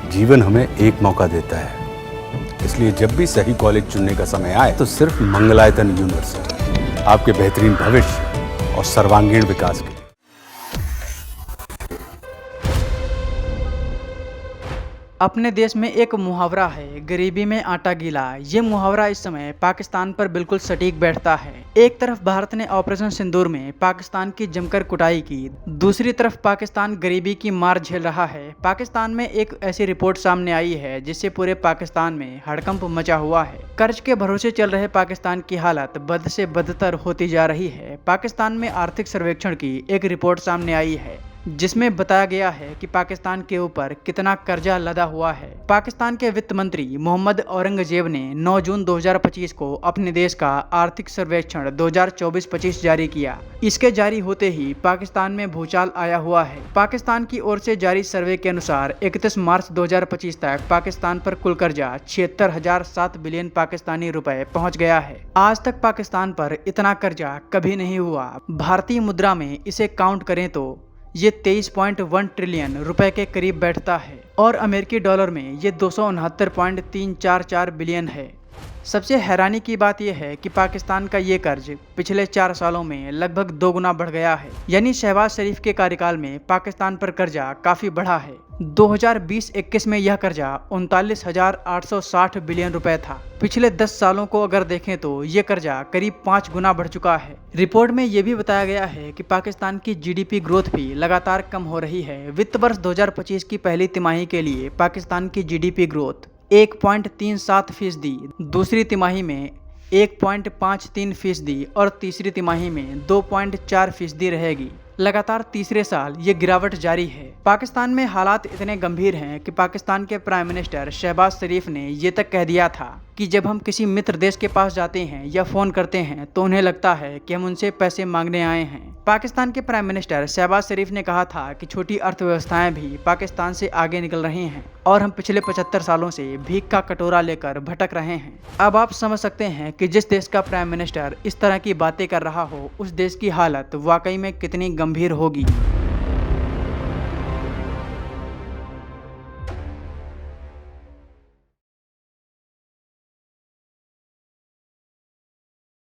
जीवन हमें एक मौका देता है, इसलिए जब भी सही कॉलेज चुनने का समय आए तो सिर्फ मंगलायतन यूनिवर्सिटी आपके बेहतरीन भविष्य और सर्वांगीण विकास के लिए। अपने देश में एक मुहावरा है, गरीबी में आटा गीला। ये मुहावरा इस समय पाकिस्तान पर बिल्कुल सटीक बैठता है। एक तरफ भारत ने ऑपरेशन सिंदूर में पाकिस्तान की जमकर कुटाई की, दूसरी तरफ पाकिस्तान गरीबी की मार झेल रहा है। पाकिस्तान में एक ऐसी रिपोर्ट सामने आई है जिससे पूरे पाकिस्तान में हड़कंप मचा हुआ है। कर्ज के भरोसे चल रहे पाकिस्तान की हालत बद से बदतर होती जा रही है। पाकिस्तान में आर्थिक सर्वेक्षण की एक रिपोर्ट सामने आई है जिसमें बताया गया है कि पाकिस्तान के ऊपर कितना कर्जा लदा हुआ है। पाकिस्तान के वित्त मंत्री मोहम्मद औरंगजेब ने 9 जून 2025 को अपने देश का आर्थिक सर्वेक्षण 2024-25 जारी किया। इसके जारी होते ही पाकिस्तान में भूचाल आया हुआ है। पाकिस्तान की ओर से जारी सर्वे के अनुसार 31 मार्च 2025 तक पाकिस्तान पर कुल कर्जा 76,007 बिलियन पाकिस्तानी रुपए पहुँच गया है। आज तक पाकिस्तान पर इतना कर्जा कभी नहीं हुआ। भारतीय मुद्रा में इसे काउंट करें तो ये 23.1 ट्रिलियन रुपए के करीब बैठता है और अमेरिकी डॉलर में ये 269.344 बिलियन है। सबसे हैरानी की बात यह है कि पाकिस्तान का ये कर्ज पिछले 4 सालों में लगभग 2 गुना बढ़ गया है। यानी शहबाज शरीफ के कार्यकाल में पाकिस्तान पर कर्जा काफी बढ़ा है। 2020-21 में यह कर्जा 39,860 बिलियन रुपए था। पिछले 10 सालों को अगर देखें तो ये कर्जा करीब 5 गुना बढ़ चुका है। रिपोर्ट में यह भी बताया गया है कि पाकिस्तान की जीडीपी ग्रोथ भी लगातार कम हो रही है। वित्त वर्ष 2025 की पहली तिमाही के लिए पाकिस्तान की जीडीपी ग्रोथ 1.37%, दूसरी तिमाही में 1.53% और तीसरी तिमाही में 2.4% रहेगी। लगातार तीसरे साल ये गिरावट जारी है। पाकिस्तान में हालात इतने गंभीर हैं कि पाकिस्तान के प्राइम मिनिस्टर शहबाज शरीफ ने ये तक कह दिया था कि जब हम किसी मित्र देश के पास जाते हैं या फोन करते हैं तो उन्हें लगता है कि हम उनसे पैसे मांगने आए हैं। पाकिस्तान के प्राइम मिनिस्टर शहबाज शरीफ ने कहा था कि छोटी अर्थव्यवस्थाएं भी पाकिस्तान से आगे निकल रही हैं और हम पिछले 75 सालों से भीख का कटोरा लेकर भटक रहे हैं। अब आप समझ सकते हैं कि जिस देश का प्राइम मिनिस्टर इस तरह की बातें कर रहा हो, उस देश की हालत वाकई में कितनी गंभीर होगी।